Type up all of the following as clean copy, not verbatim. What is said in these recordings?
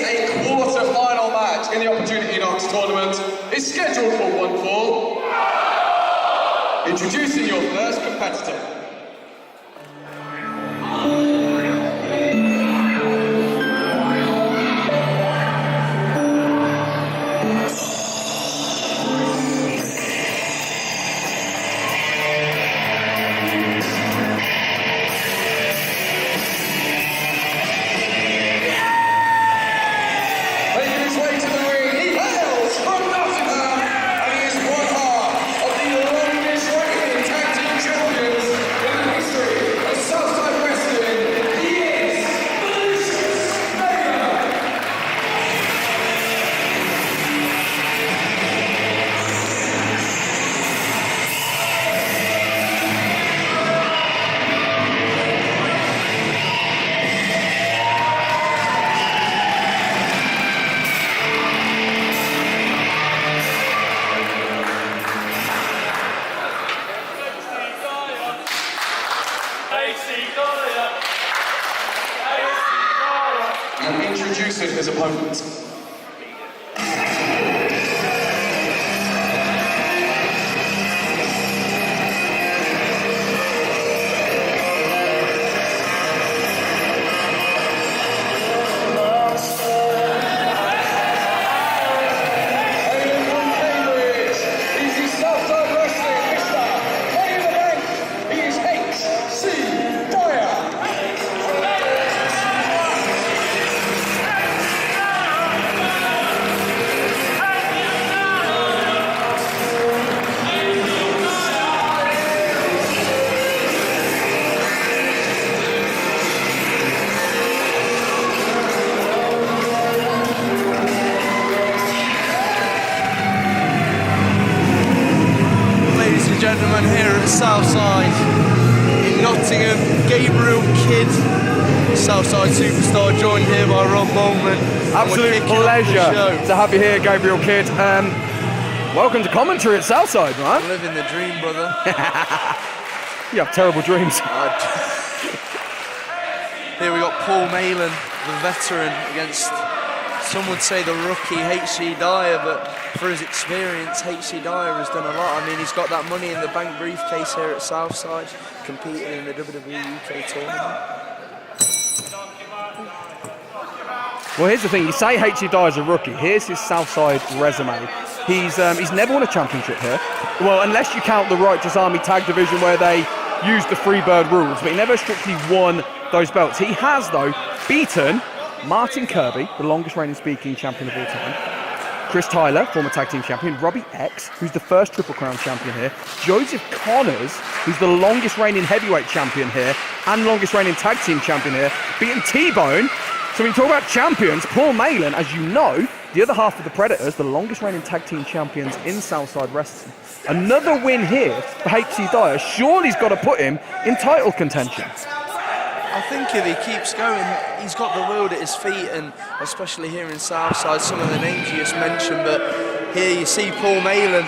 a quarter-final match in the Opportunity Knocks tournament. It's scheduled for one fall. Introducing your first competitor. And introducing his opponent. Gentlemen, here at Southside in Nottingham, Gabriel Kidd, Southside superstar, joined here by Rob Malin. Absolute pleasure to have you here, Gabriel Kidd. Welcome to commentary at Southside, man. Living the dream, brother. You have terrible dreams. Here we got Paul Malen, the veteran, against some would say the rookie HC Dyer, but for his experience, HC Dyer has done a lot. I mean, he's got that money in the bank briefcase here at Southside, competing in the WWE UK tournament. Well, here's the thing. You say HC Dyer's a rookie. Here's his Southside resume. He's never won a championship here. Well, unless you count the Righteous Army Tag Division where they used the Freebird rules, but he never strictly won those belts. He has, though, beaten Martin Kirby, the longest reigning speaking champion of all time, Chris Tyler, former tag team champion, Robbie X, who's the first Triple Crown champion here, Joseph Connors, who's the longest reigning heavyweight champion here and longest reigning tag team champion here, beating T-Bone. So when you talk about champions, Paul Malen, as you know, the other half of the Predators, the longest reigning tag team champions in Southside Wrestling. Another win here for HC Dyer. Surely he's got to put him in title contention. I think if he keeps going, he's got the world at his feet, and especially here in Southside, some of the names you just mentioned, but here you see Paul Malen.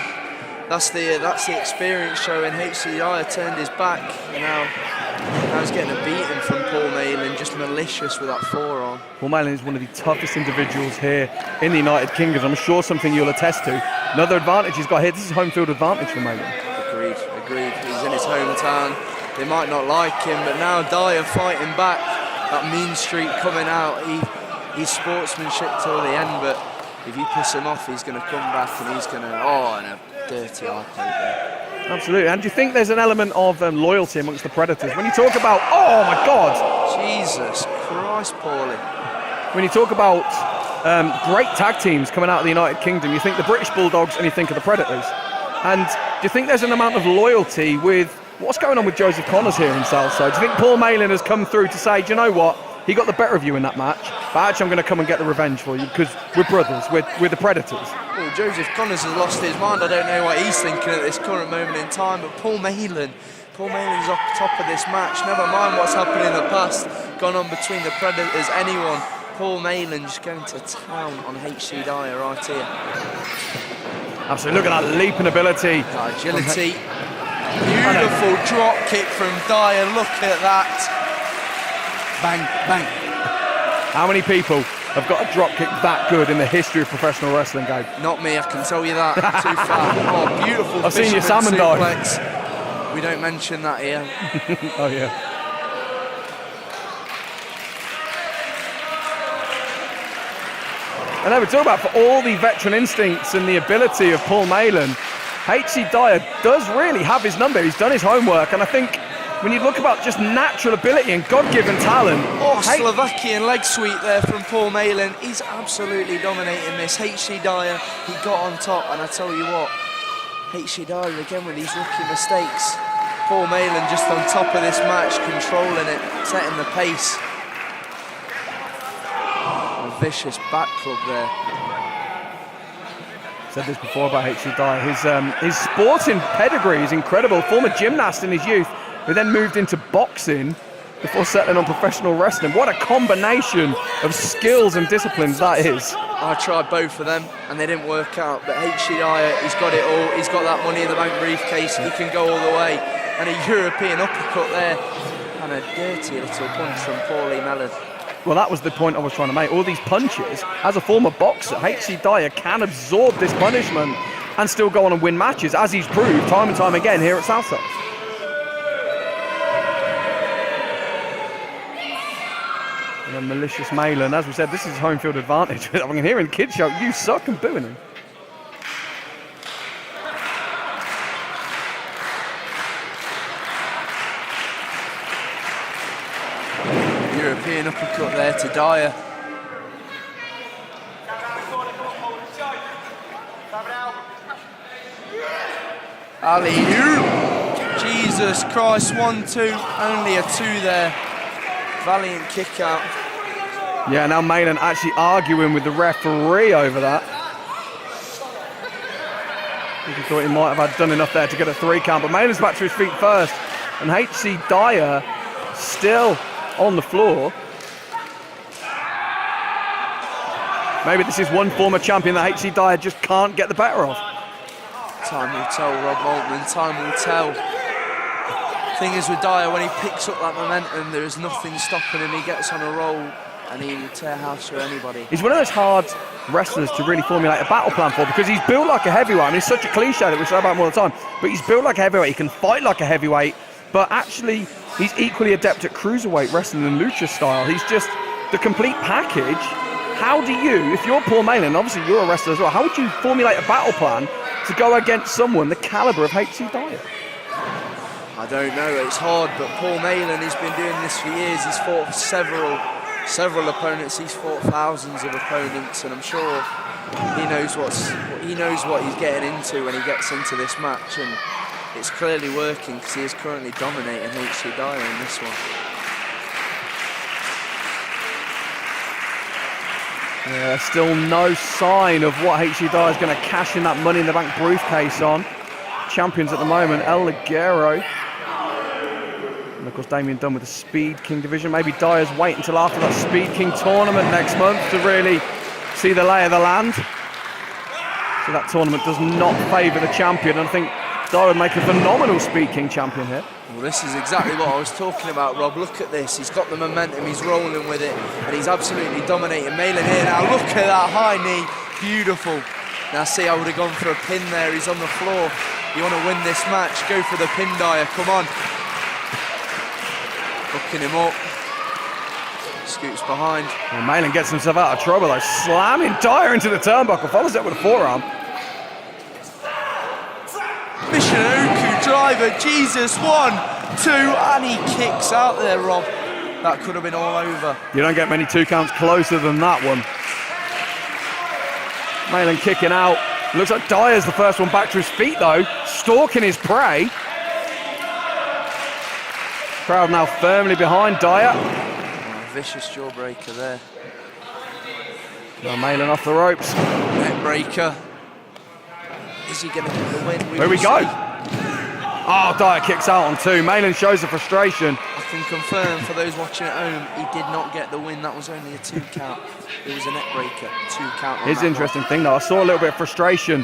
That's the experience showing. HC Dyer turned his back, and now he's getting a beating from Paul Malen, just malicious with that forearm. Paul Malen is one of the toughest individuals here in the United Kingdom. I'm sure something you'll attest to. Another advantage he's got here. This is home field advantage for Malen. Agreed. He's in his hometown. They might not like him, but now Dyer fighting back. That mean streak coming out. He's sportsmanship till the end, but if you piss him off, he's going to come back and he's going to, and a dirty eye poke. Absolutely. And do you think there's an element of loyalty amongst the Predators? When you talk about, oh my God! Jesus Christ, Paulie. When you talk about great tag teams coming out of the United Kingdom, you think the British Bulldogs and you think of the Predators. And do you think there's an amount of loyalty with what's going on with Joseph Connors here in Southside? Do you think Paul Malen has come through to say, do you know what? He got the better of you in that match, but actually I'm going to come and get the revenge for you because we're brothers, we're the Predators. Well, Joseph Connors has lost his mind. I don't know what he's thinking at this current moment in time, but Paul Malen's off top of this match. Never mind what's happened in the past, gone on between the Predators, anyone. Paul Malen just going to town on HC Dyer right here. Absolutely, look at that leaping ability. Agility. Beautiful drop kick from Dyer, look at that. Bang, bang. How many people have got a drop kick that good in the history of professional wrestling, Gabe? Not me, I can tell you that. Too fat. Oh, beautiful. I've seen your salmon suplex. We don't mention that here. Oh, yeah. And then we talk about, for all the veteran instincts and the ability of Paul Malen, HC Dyer does really have his number. He's done his homework, and I think when you look about just natural ability and God-given talent... Oh, Slovakian leg sweep there from Paul Malen. He's absolutely dominating this. HC Dyer, he got on top, and I tell you what, HC Dyer again with these rookie mistakes. Paul Malen just on top of this match, controlling it, setting the pace. A vicious back club there. Said this before about HC Dyer. His sporting pedigree is incredible. Former gymnast in his youth, who then moved into boxing before settling on professional wrestling. What a combination of skills and disciplines that is. I tried both of them and they didn't work out, but HC Dyer, he's got it all. He's got that Money in the Bank briefcase. He can go all the way. And a European uppercut there. And a dirty little punch from Paulie Malin. Well, that was the point I was trying to make. All these punches, as a former boxer, HC Dyer can absorb this punishment and still go on and win matches, as he's proved time and time again here at Southside. And then Malicious Malen, as we said, this is home field advantage. I can hear in the kids shout, "You suck," and booing him. European uppercut there to Dyer. Alley-oop. Jesus Christ, 1-2, only a 2 there. Valiant kick out. Yeah, now Malen actually arguing with the referee over that. He thought he might have done enough there to get a 3 count, but Malen's back to his feet first, and HC Dyer still on the floor. Maybe this is one former champion that HC Dyer just can't get the better of. Time will tell, Rob Maltman, time will tell. Thing is with Dyer, when he picks up that momentum, there is nothing stopping him. He gets on a roll and he will tear house through anybody. He's one of those hard wrestlers to really formulate a battle plan for, because he's built like a heavyweight. I mean, it's such a cliche that we say about him all the time, but he's built like a heavyweight. He can fight like a heavyweight, but actually he's equally adept at cruiserweight wrestling and lucha style. He's just the complete package. How do you, if you're Paul Malen, obviously you're a wrestler as well, how would you formulate a battle plan to go against someone the caliber of HC Dyer? I don't know, it's hard, but Paul Malen, he's been doing this for years. He's fought several opponents. He's fought thousands of opponents, and I'm sure he knows what he's getting into when he gets into this match, and it's clearly working because he is currently dominating HC Dyer in this one. Yeah, still no sign of what HC Dyer is going to cash in that Money in the Bank briefcase on. Champions at the moment, El Ligero. And of course, Damien Dunn with the Speed King division. Maybe Dyer's wait until after that Speed King tournament next month to really see the lay of the land. So that tournament does not favour the champion. And I think Dyer would make a phenomenal Speed King champion here. Well, this is exactly what I was talking about, Rob. Look at this. He's got the momentum. He's rolling with it. And he's absolutely dominating Malen here now. Look at that high knee. Beautiful. Now, see, I would have gone for a pin there. He's on the floor. You want to win this match, go for the pin, Dyer. Come on. Hooking him up. Scoots behind. Well, Malen gets himself out of trouble though, slamming Dyer into the turnbuckle. Follows it with a forearm. Michinoku driver, Jesus, 1, 2, and he kicks out there, Rob. That could have been all over. You don't get many 2 counts closer than that one. Malen kicking out. Looks like Dyer's the first one back to his feet though, stalking his prey. Crowd now firmly behind Dyer. Oh, vicious jawbreaker there. Now Malen off the ropes. Neck breaker. Is he going to get the win? Here we go. Oh, Dyer kicks out on 2. Malen shows the frustration. I can confirm for those watching at home, he did not get the win. That was only a 2 count. It was a neck breaker, 2 count. Here's the interesting thing though, I saw a little bit of frustration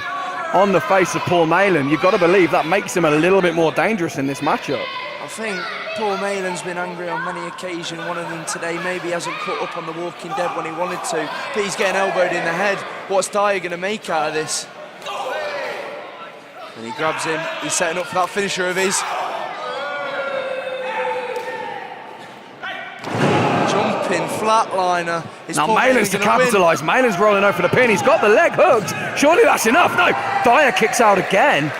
on the face of Paul Malen. You've got to believe that makes him a little bit more dangerous in this matchup. I think Paul Malen's been angry on many occasions. One of them today maybe hasn't caught up on The Walking Dead when he wanted to, but he's getting elbowed in the head. What's Dyer going to make out of this? And he grabs him. He's setting up for that finisher of his. Jumping flatliner. Now Malen's to capitalise. Malen's rolling over for the pin. He's got the leg hooked. Surely that's enough. No, Dyer kicks out again.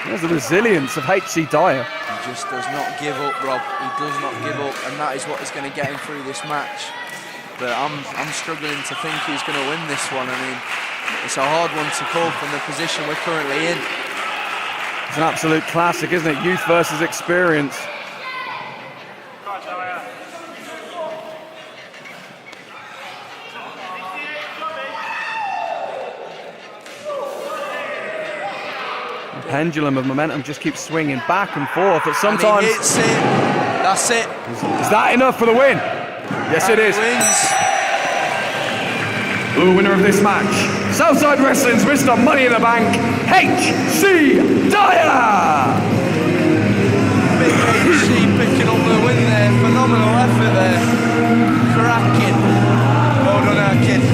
There's the resilience of HC Dyer. He just does not give up, Rob. He does not give up, and that is what is going to get him through this match. But I'm struggling to think who's going to win this one. I mean, it's a hard one to call from the position we're currently in. It's an absolute classic, isn't it? Youth versus experience. Pendulum of momentum just keeps swinging back and forth. But sometimes and he hits it. That's it. Is that enough for the win? Yes, it is. The winner of this match, Southside Wrestling's Mr. Money in the Bank, HC Dyer. Big HC picking up the win there. Phenomenal effort there. Cracking. Well done, our kid.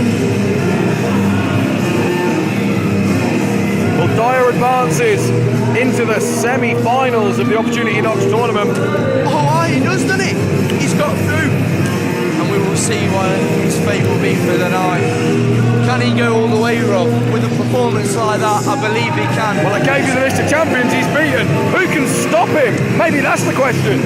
Well, Dyer advances into the semi-finals of the Opportunity Knocks tournament. Oh, he does, doesn't he? He's got through. And we will see what his fate will be for the night. Can he go all the way, Rob? With a performance like that, I believe he can. Well, I gave you the list of champions he's beaten. Who can stop him? Maybe that's the question.